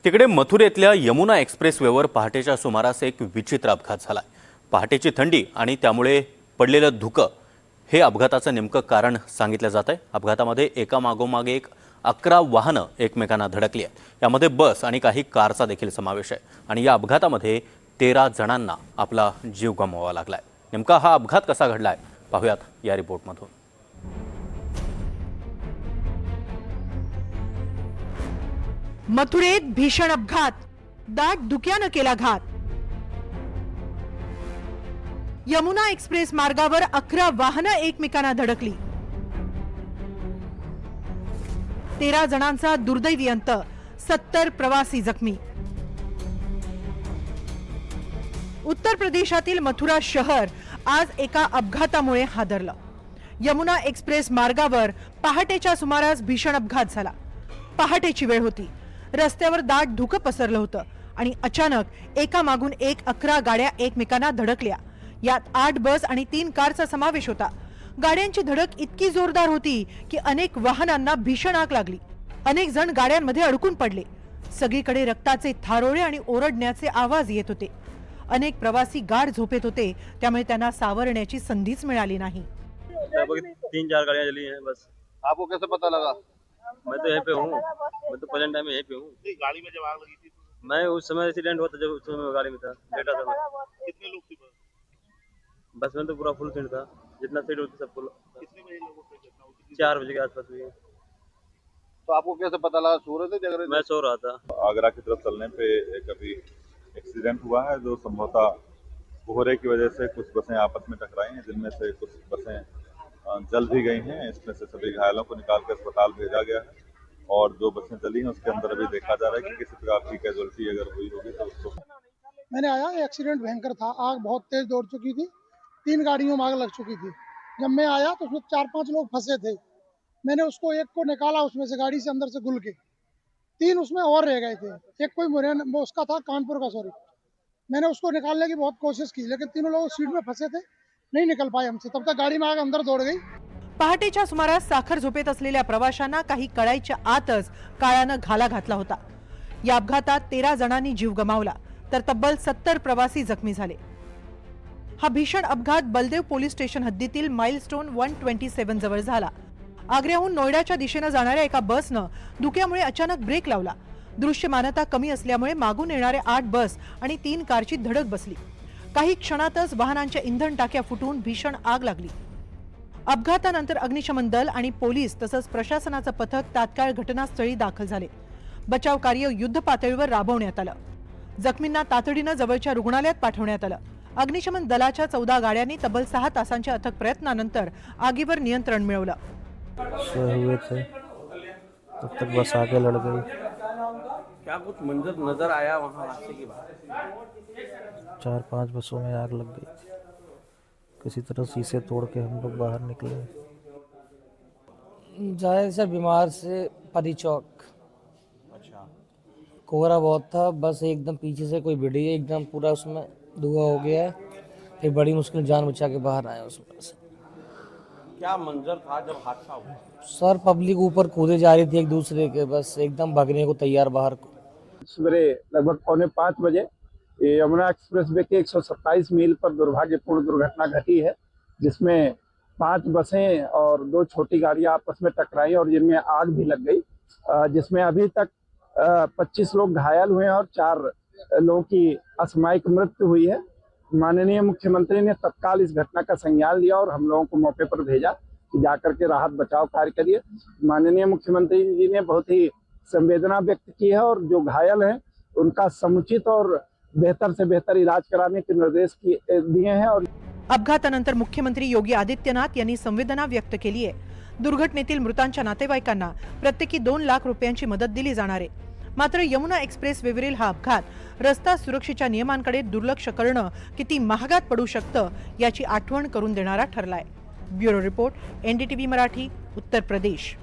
तिकडे मथुरेतल्या यमुना एक्सप्रेसवेवर पहाटेच्या सुमारास एक विचित्र अपघात झाला। पहाटेची थंडी आणि त्यामुळे पडलेलं धुकं हे अपघाताचं नेमकं कारण सांगितलं जात आहे। अपघातामध्ये एकामागोमाग एक 11 वाहनं एकमेकांना धडकली आहेत। यामध्ये बस आणि काही कारचा देखील समावेश आहे आणि या अपघातामध्ये 13 जणांना आपला जीव गमवावा लागलाय। नेमका हा अपघात कसा घडलाय पाहूयात या रिपोर्टमधून। मथुरेत भीषण अपघात, दाट धुक्यानं केला घात। यमुना एक्सप्रेस मार्गावर 11 वाहनं एकमेकांना धडकली। 13 जणांचा दुर्दैवी अंत, 70 प्रवासी जखमी। उत्तर प्रदेशातील मथुरा शहर आज एका अपघातामुळे हादरलं। यमुना एक्सप्रेस मार्गावर पहाटेच्या सुमारास भीषण अपघात झाला। पहाटेची वेळ होती, रस्त्यावर दाट धुकं पसरलं होतं आणि अचानक एकामागून एक 11 गाड्या एकमेकांना धडकल्या। यात 8 बस आणि 3 कारचा समावेश होता। गाड्यांची धडक इतकी जोरदार होती की अनेक वाहनांना भीषण आग लागली। अनेक जण गाड्यांमध्ये अडकून पडले। सगळीकडे रक्ताचे थारोळे आणि ओरडण्याचे आवाज येत होते। अनेक प्रवासी गाढ झोपेत होते, त्यामुळे त्यांना सावरण्याची संधीच मिळाली नाही। 3-4 गाड़ियां जली हैं बस। आपको कैसे पता लगा? मैं तो यहीं पे हूँ, मैं तो प्रेजेंट टाइम में यहीं पे हूँ। गाड़ी में जब आग लगी थी मैं उस समय एक्सीडेंट हुआ था जब उस समय गाड़ी में था, लेटा था मैं। कितने लोग थे? बस में तो पूरा फुल सीट था, जितना सीट होती सब फुल। कितने बजे लोगों को घटना हुई? 4 बजे के आसपास हुई। तो आपको कैसे पता लगा? सो रहे थे, जग रहे थे? मैं सो रहा था। आगरा की तरफ चलने पे एक अभी एक्सीडेंट हुआ है जो संभवतः कोहरे की वजह से कुछ बसें आपस में टकराई हैं, जिनमें से कुछ बसें जल भी गई हैं। इसमें से सभी घायलों को निकाल कर अस्पताल भेजा गया है और जो बसें जली हैं उसके अंदर अभी देखा जा रहा है कि किसी प्रकार की कैजुअल्टी अगर हुई होगी तो उसको। मैंने आया, एक्सीडेंट भयंकर था। आग बहुत तेज दौड़ चुकी थी, 3 गाड़ियों में आग लग चुकी थी। जब मैं आया तो उसमें 4-5 लोग फंसे थे। मैंने उसको एक को निकाला उसमें से, गाड़ी से अंदर से घुल के। 3 उसमें और रह गए थे। एक कोई मुरैना वो उसका था, कानपुर का, सॉरी। मैंने उसको निकालने की बहुत कोशिश की, लेकिन तीनों लोग सीट में फंसे थे, नहीं निकल पाए हमसे। तब तक गाड़ी में आग अंदर दौड़ गई। पहाटेच्या सुमारास साखर झोपेत असलेल्या प्रवाशांना काही कळायच्या आतच काळानं घाला घातला होता। या अपघातात 13 जणांनी जीव गमावला तर तब्बल 70 प्रवासी जखमी झाले। हा भीषण अपघात बलदेव पोलीस स्टेशन हद्दीतील माइलस्टोन 127 जवळ झाला। आग्र्याहून नोएडाच्या दिशेने जाणाऱ्या एका बसनं धुक्यामुळे अचानक ब्रेक लावला। दृश्यमानता कमी असल्यामुळे मागून येणारे 8 बस आणि 3 कारची धडक बसली। काही क्षणातच वाहनांच्या इंधन टाक्या फुटून भीषण आग लागली। अपघातानंतर अग्निशमन दल आणि पोलीस तसंच प्रशासनाचं पथक तात्काळ घटनास्थळी दाखल झाले। बचाव कार्य युद्ध पातळीवर राबवण्यात आलं। जखमींना तातडीनं जवळच्या रुग्णालयात पाठवण्यात आलं। अग्निशमन दलाच्या 14 गाड्यांनी तब्बल 6 तासांच्या अथक प्रयत्नानंतर आगीवर नियंत्रण मिळवलं। सोए हुए थे तब तक बस आगे लड़ गई। क्या कुछ मंजर नजर आया वहाँ रास्ते के बाहर? 4-5 बसों में आग लग गई थी। किसी तरह शीशे तोड़ के हम लोग बाहर निकले। जाहिर से बीमार से परी चौक। अच्छा, कोहरा बहुत था, बस एकदम पीछे से कोई भिड़ी है, एकदम पूरा उसमें धुआं हो गया है। फिर बड़ी मुश्किल जान बचा के बाहर आए उसमें से। क्या मंजर था जब हादसा हुआ? सर पब्लिक ऊपर कूदे जा रही थी एक दूसरे के, बस एकदम भागने को तैयार बाहर को। सवेरे लगभग 4:45 बजे यमुना एक्सप्रेस वे के 127 मील पर दुर्भाग्यपूर्ण दुर्घटना घटी है, जिसमें 5 बसें और 2 छोटी गाड़ियां आपस में टकराई और जिनमें आग भी लग गई, जिसमें अभी तक 25 लोग घायल हुए हैं और 4 लोगों की असामयिक मृत्यु हुई है। माननीय मुख्यमंत्री ने तत्काल इस घटना का संज्ञान लिया और हम लोगों को मौके पर भेजा कि जाकर के राहत बचाव कार्य करिए। माननीय मुख्यमंत्री जी ने बहुत ही संवेदना व्यक्त की है और जो घायल हैं उनका समुचित और बेहतर से बेहतर इलाज कराने के निर्देश दिए हैं। और अपघातानंतर मुख्यमंत्री योगी आदित्यनाथ यांनी संवेदना व्यक्त केली आहे। दुर्घटनेतील मृतांच्या नातेवाईकांना प्रत्येकी 2 लाख रुपयांची मदत दिली जाणार आहे। मात्र यमुना एक्सप्रेस वेवरील हा अपघात रस्ता सुरक्षेच्या नियमांकडे दुर्लक्ष करणं किती महागात पडू शकतं याची आठवण करून देणारा ठरलाय। Bureau report, NDTV Marathi, Uttar Pradesh.